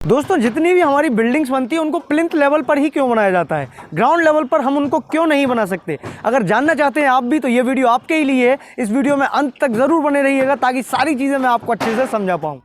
दोस्तों जितनी भी हमारी बिल्डिंग्स बनती है उनको प्लिंथ लेवल पर ही क्यों बनाया जाता है, ग्राउंड लेवल पर हम उनको क्यों नहीं बना सकते। अगर जानना चाहते हैं आप भी तो ये वीडियो आपके ही लिए है। इस वीडियो में अंत तक ज़रूर बने रहिएगा ताकि सारी चीज़ें मैं आपको अच्छे से समझा पाऊँ।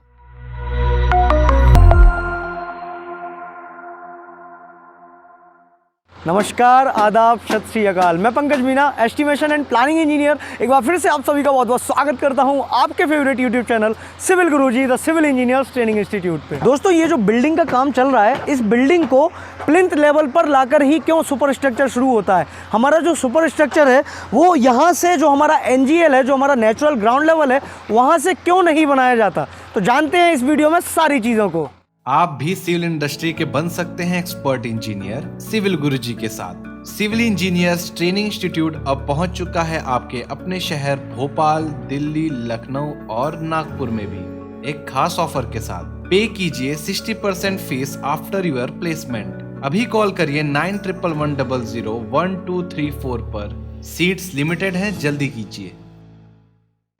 नमस्कार, आदाब, सत श्री अकाल। मैं Pankaj Meena, estimation and planning engineer, एक बार फिर से आप सभी का बहुत बहुत स्वागत करता हूं आपके favourite YouTube channel civil Guruji the civil engineers training institute पे। दोस्तों ये जो बिल्डिंग का काम चल रहा है, इस बिल्डिंग को प्लिंथ लेवल पर लाकर ही क्यों सुपर स्ट्रक्चर शुरू होता है। हमारा जो सुपर स्ट्रक्चर है वो यहाँ से जो हमारा NGL है, जो हमारा नेचुरल ग्राउंड लेवल है, वहाँ से क्यों नहीं बनाया जाता। तो जानते हैं इस वीडियो में सारी चीज़ों को। आप भी सिविल इंडस्ट्री के बन सकते हैं एक्सपर्ट इंजीनियर सिविल गुरुजी के साथ। सिविल इंजीनियर्स ट्रेनिंग इंस्टीट्यूट अब पहुंच चुका है आपके अपने शहर भोपाल, दिल्ली, लखनऊ और नागपुर में भी एक खास ऑफर के साथ। पे कीजिए 60% फीस आफ्टर योर प्लेसमेंट। अभी कॉल करिए 9111001234 पर। सीट्स लिमिटेड हैं, जल्दी कीजिए।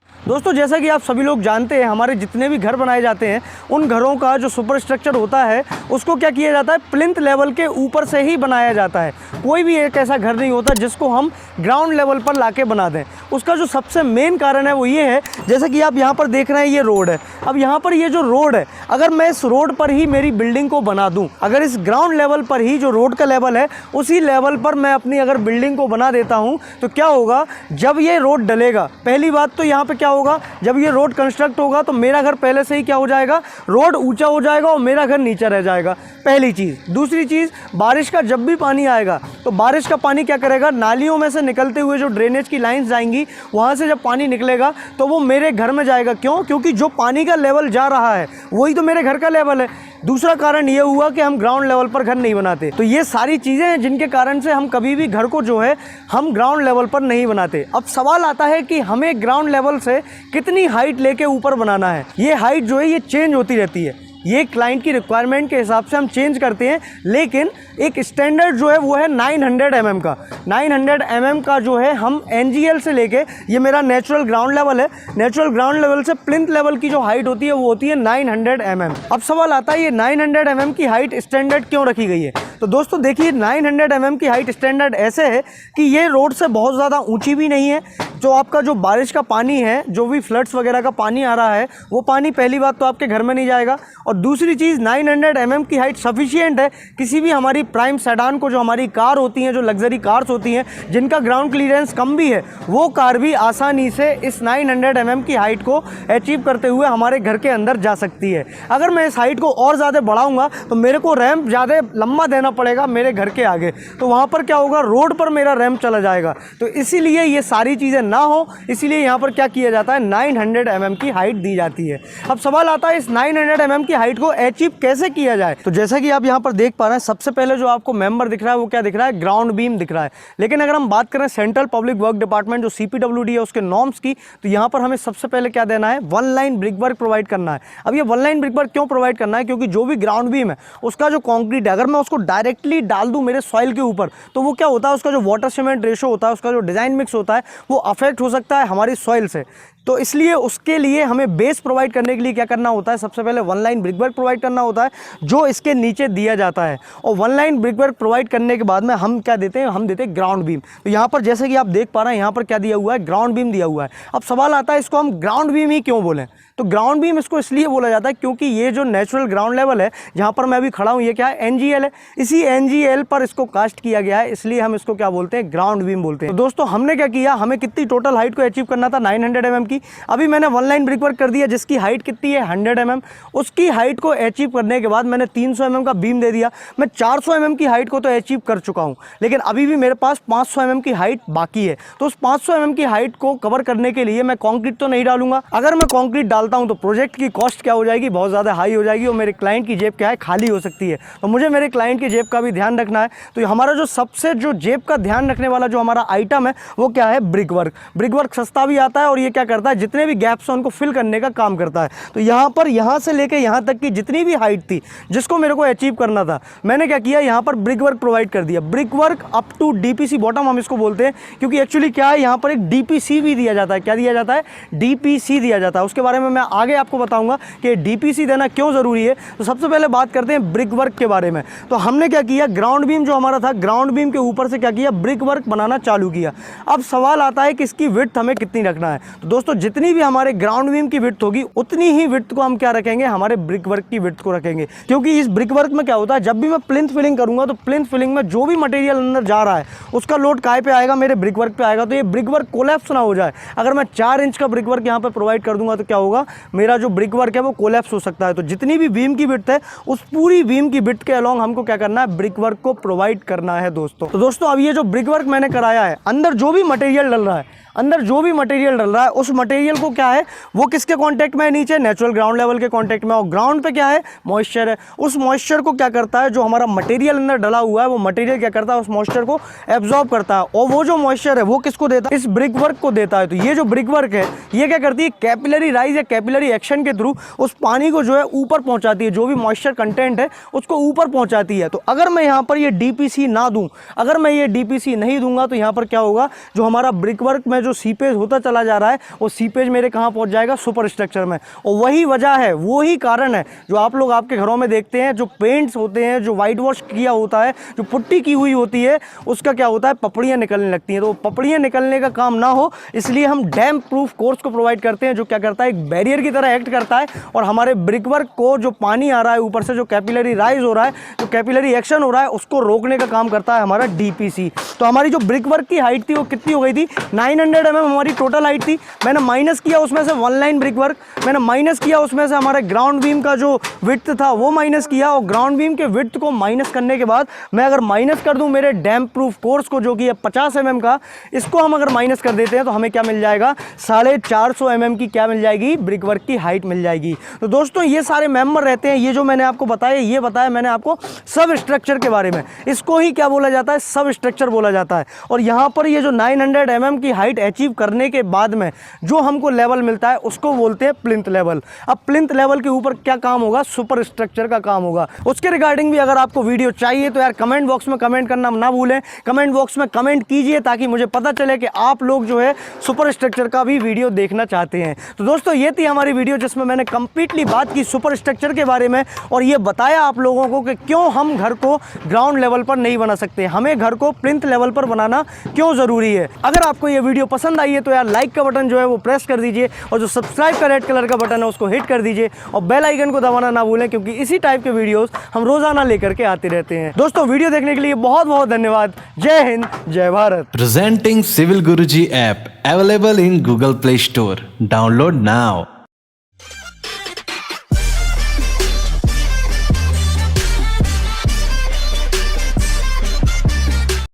दोस्तों जैसा कि आप सभी लोग जानते हैं, हमारे जितने भी घर बनाए जाते हैं उन घरों का जो सुपर स्ट्रक्चर होता है उसको क्या किया जाता है, प्लिंथ लेवल के ऊपर से ही बनाया जाता है। कोई भी एक ऐसा घर नहीं होता जिसको हम ग्राउंड लेवल पर लाके बना दें। उसका जो सबसे मेन कारण है वो ये है, जैसे कि आप यहाँ पर देख रहे हैं ये रोड है। अब यहाँ पर ये जो रोड है, अगर मैं इस रोड पर ही मेरी बिल्डिंग को बना दूँ, अगर इस ग्राउंड लेवल पर ही जो रोड का लेवल है उसी लेवल पर मैं अपनी अगर बिल्डिंग को बना देता हूँ तो क्या होगा, जब ये रोड डलेगा, पहली बात तो यहाँ पर क्या होगा, जब ये रोड कंस्ट्रक्ट होगा तो मेरा घर पहले से ही क्या हो जाएगा, रोड ऊंचा हो जाएगा और मेरा घर नीचे रह जाएगा, पहली चीज़। दूसरी चीज़, बारिश का जब भी पानी आएगा तो बारिश का पानी क्या करेगा, नालियों में से निकलते हुए जो ड्रेनेज की लाइंस जाएंगी वहाँ से जब पानी निकलेगा तो वो मेरे घर में जाएगा। क्यों? क्योंकि जो पानी का लेवल जा रहा है वही तो मेरे घर का लेवल है। दूसरा कारण ये हुआ कि हम ग्राउंड लेवल पर घर नहीं बनाते। तो ये सारी चीज़ें हैं जिनके कारण से हम कभी भी घर को जो है हम ग्राउंड लेवल पर नहीं बनाते। अब सवाल आता है कि हमें ग्राउंड लेवल से कितनी हाइट लेके ऊपर बनाना है। ये हाइट जो है ये चेंज होती रहती है, ये क्लाइंट की रिक्वायरमेंट के हिसाब से हम चेंज करते हैं। लेकिन एक स्टैंडर्ड जो है वो है 900 mm का। 900 mm का जो है हम NGL से लेके, ये मेरा नेचुरल ग्राउंड लेवल है, नेचुरल ग्राउंड लेवल से प्लिंथ लेवल की जो हाइट होती है वो होती है 900 mm। अब सवाल आता है ये 900 mm की हाइट स्टैंडर्ड क्यों रखी गई है। तो दोस्तों देखिए, 900 mm की हाइट स्टैंडर्ड ऐसे है कि ये रोड से बहुत ज़्यादा ऊंची भी नहीं है। जो आपका जो बारिश का पानी है, जो भी फ्लड्स वगैरह का पानी आ रहा है, वो पानी पहली बात तो आपके घर में नहीं जाएगा। और दूसरी चीज़, 900 mm की हाइट सफिशिएंट है किसी भी हमारी प्राइम सेडान को, जो हमारी कार होती हैं, जो लग्जरी कार्स होती हैं जिनका ग्राउंड क्लियरेंस कम भी है, वो कार भी आसानी से इस 900 mm की हाइट को अचीव करते हुए हमारे घर के अंदर जा सकती है। अगर मैं इस हाइट को और ज़्यादा बढ़ाऊँगा तो मेरे को रैंप ज़्यादा लंबा देना पड़ेगा मेरे घर के आगे, तो वहाँ पर क्या होगा, रोड पर मेरा रैंप चला जाएगा। तो इसीलिए ये सारी चीज़ें ना हो, इसीलिए यहाँ पर क्या किया जाता है, 900 mm की हाइट दी जाती है। अब सवाल आता है इस 900 mm की हाइट को अचीव कैसे किया जाए। तो जैसा कि आप यहाँ पर देख पा रहे हैं, सबसे पहले जो आपको मेंबर दिख रहा है वो क्या दिख रहा है, ग्राउंड बीम दिख रहा है। लेकिन अगर हम बात करें सेंट्रल पब्लिक वर्क डिपार्टमेंट जो CPWD है उसके नॉर्म्स की, तो यहाँ पर हमें सबसे पहले क्या देना है, 1 लाइन ब्रिक वर्क प्रोवाइड करना है। अब ये 1 लाइन ब्रिक वर्क क्यों प्रोवाइड करना है, क्योंकि जो भी ग्राउंड बीम है उसका जो कॉन्क्रीट है, अगर मैं उसको डायरेक्टली डाल दूं मेरे सॉइल के ऊपर तो वो क्या होता है, उसका जो वाटर सीमेंट रेशो होता है, उसका जो डिज़ाइन मिक्स होता है, वो अफेक्ट हो सकता है हमारी सॉइल से। तो इसलिए उसके लिए हमें बेस प्रोवाइड करने के लिए क्या करना होता है, सबसे पहले 1 लाइन ब्रिक वर्क प्रोवाइड करना होता है जो इसके नीचे दिया जाता है। और 1 लाइन ब्रिक वर्क प्रोवाइड करने के बाद में हम क्या देते हैं, हम देते हैं ग्राउंड बीम। तो यहाँ पर जैसे कि आप देख पा रहे हैं, यहाँ पर क्या दिया हुआ है, ग्राउंड बीम दिया हुआ है। अब सवाल आता है इसको हम ग्राउंड बीम ही क्यों बोलें। तो ग्राउंड बीम इसको इसलिए बोला जाता है क्योंकि ये जो नेचुरल ग्राउंड लेवल है जहाँ पर मैं अभी खड़ा हूँ, ये क्या है, NGL है। इसी NGL पर इसको कास्ट किया गया है, इसलिए हम इसको क्या बोलते हैं, ग्राउंड बीम बोलते हैं। तो दोस्तों हमने क्या किया, हमें कितनी टोटल हाइट को अचीव करना था, 900 mm की। अभी मैंने 1 लाइन ब्रिक वर्क कर दिया जिसकी हाइट कितनी है, 100 mm। उसकी हाइट को अचीव करने के बाद मैंने 300 mm का बीम दे दिया। मैं 400 mm की हाइट को तो अचीव कर चुका हूँ, लेकिन अभी भी मेरे पास 500 mm की हाइट बाकी है। तो उस 500 mm की हाइट को कवर करने के लिए मैं कॉन्क्रीट तो नहीं डालूंगा। अगर मैं कॉन्क्रीट डालता हूँ तो प्रोजेक्ट की कॉस्ट क्या हो जाएगी, बहुत ज़्यादा हाई हो जाएगी और मेरे क्लाइंट की जेब क्या है, खाली हो सकती है। तो मुझे मेरे क्लाइंट की जेब का भी ध्यान रखना है। तो हमारा जो सबसे जेब का ध्यान रखने वाला जो हमारा आइटम है वो क्या है, ब्रिक वर्क। ब्रिक वर्क सस्ता भी आता है और ये क्या करता करता है, जितने भी गैप्स हैं उनको फिल करने का काम करता है। तो यहाँ पर यहाँ से लेके यहाँ तक की जितनी भी हाइट थी जिसको मेरे को अचीव करना था, मैंने क्या किया, यहाँ पर ब्रिक वर्क प्रोवाइड कर दिया। Brick work up to DPC bottom हम इसको बोलते हैं, क्योंकि एक्चुअली क्या है, यहाँ पर एक डीपीसी भी दिया जाता है। क्या दिया जाता है? डीपीसी दिया जाता है। उसके बारे में मैं आगे आपको बताऊंगा कि डीपीसी देना क्यों ज़रूरी है। तो सबसे पहले बात करते हैं ब्रिक वर्क के बारे में। तो हमने क्या किया, ग्राउंड बीम जो हमारा था, ग्राउंड बीम के ऊपर से क्या किया, ब्रिक वर्क बनाना चालू किया। अब सवाल आता है कि इसकी विड्थ हमें कितनी रखना है। तो दोस्तों जितनी भी हमारे ग्राउंड बीम की विड्थ होगी उतनी ही विड्थ को हम क्या रखेंगे, हमारे ब्रिक वर्क की विड्थ को रखेंगे। क्योंकि इस ब्रिक वर्क में क्या होता है, जब भी मैं प्लिंथ फिलिंग करूंगा तो प्लिंथ फिलिंग में जो भी मटेरियल अंदर जा रहा है उसका लोड काय पे आएगा, मेरे ब्रिक वर्क पे आएगा। तो ये ब्रिक वर्क कोलैप्स ना हो जाए। अगर मैं 4 इंच का ब्रिक वर्क यहाँ पे प्रोवाइड कर दूंगा तो क्या होगा, मेरा जो ब्रिक वर्क है वो कोलैप्स हो सकता है। तो जितनी भी बीम की विड्थ है उस पूरी बीम की विड्थ के अलोंग हमको क्या करना है, ब्रिक वर्क को प्रोवाइड करना है दोस्तों। तो दोस्तों अब ये जो ब्रिक वर्क मैंने कराया है, अंदर जो भी मटेरियल डल रहा है, अंदर जो भी मटेरियल डल रहा है उस मटेरियल को क्या है, वो किसके कांटेक्ट में है, नीचे नेचुरल ग्राउंड लेवल के कांटेक्ट में। और ग्राउंड पे क्या है, मॉइस्चर है। उस मॉइस्चर को क्या करता है, जो हमारा मटेरियल अंदर डला हुआ है वो मटेरियल क्या करता है, उस मॉइस्चर को एब्जॉर्ब करता है। और वो जो मॉइस्चर है वो किसको देता है, इस ब्रिक वर्क को देता है। तो ये जो ब्रिक वर्क है ये क्या करती है, कैपिलरी राइज या कैपिलरी एक्शन के थ्रू उस पानी को जो है ऊपर पहुंचाती है, जो भी मॉइस्चर कंटेंट है उसको ऊपर पहुंचाती है। तो अगर मैं यहाँ पर ये डीपीसी ना दूं, अगर मैं ये डीपीसी नहीं दूंगा तो यहाँ पर क्या होगा, जो हमारा ब्रिक वर्क में जो सीपेज होता चला जा रहा है वो सीपेज मेरे कहाँ पहुंच जाएगा, सुपर स्ट्रक्चर में। और वही वजह है, वही कारण है जो आप लोग आपके घरों में देखते हैं, जो पेंट्स होते हैं, जो वाइट वॉश किया होता है, जो पुट्टी की हुई होती है, उसका क्या होता है, पपड़ियाँ निकलने लगती हैं। तो पपड़ियाँ निकलने का काम ना हो इसलिए हम डैम्प प्रूफ कोर्स को प्रोवाइड करते हैं, जो क्या करता है, एक बैरियर की तरह एक्ट करता है और हमारे ब्रिक वर्क को जो पानी आ रहा है ऊपर से, जो कैपिलरी राइज हो रहा है, जो कैपिलरी एक्शन हो रहा है, उसको रोकने का काम करता है हमारा डीपीसी। तो हमारी जो ब्रिक वर्क की हाइट थी वो कितनी हो गई थी, 900 mm हमारी टोटल हाइट थी। मैंने माइनस किया उसमें से 1 लाइन ब्रिक वर्क, मैंने माइनस किया उसमें से हमारे ग्राउंड बीम का जो विड्थ था वो माइनस किया। और ग्राउंड बीम के विड्थ को माइनस करने के बाद मैं अगर माइनस कर दूं मेरे डैम्प प्रूफ कोर्स को, जो कि है 50 mm का, इसको हम अगर माइनस कर देते हैं तो हमें क्या मिल जाएगा, 450 mm की क्या मिल जाएगी, ब्रिक वर्क की हाइट मिल जाएगी। तो दोस्तों ये सारे मेंबर रहते हैं, ये जो मैंने आपको बताया, ये बताया मैंने आपको सब स्ट्रक्चर के बारे में। इसको ही क्या बोला जाता है, सब स्ट्रक्चर बोला जाता है। और यहाँ पर ये जो 900 mm की हाइट अचीव करने के बाद में जो हमको लेवल मिलता है उसको बोलते हैं प्लिंथ लेवल। अब प्लिंथ लेवल के ऊपर क्या काम होगा, सुपर स्ट्रक्चर का काम होगा। उसके रिगार्डिंग भी अगर आपको वीडियो चाहिए तो यार कमेंट बॉक्स में कमेंट करना ना भूलें। कमेंट बॉक्स में कमेंट कीजिए ताकि मुझे पता चले कि आप लोग जो है सुपर स्ट्रक्चर का भी वीडियो देखना चाहते हैं। तो दोस्तों ये थी हमारी वीडियो जिसमें मैंने कंप्लीटली बात की सुपर स्ट्रक्चर के बारे में और ये बताया आप लोगों को कि क्यों हम घर को ग्राउंड लेवल पर नहीं बना सकते, हमें घर को प्लिंथ लेवल पर बनाना क्यों ज़रूरी है। अगर आपको ये वीडियो पसंद आई है तो यार लाइक का बटन जो है वो प्रेस कर दीजिए और जो सब्सक्राइब का रेड कलर का बटन है उसको हिट कर दीजिए और बेल आइकन को दबाना ना भूलें, क्योंकि इसी टाइप के वीडियोस हम रोजाना लेकर के आते रहते हैं। दोस्तों वीडियो देखने के लिए बहुत बहुत धन्यवाद। जय हिंद, जय Bharat. Presenting Civil Guruji app available in Google Play Store. Download now.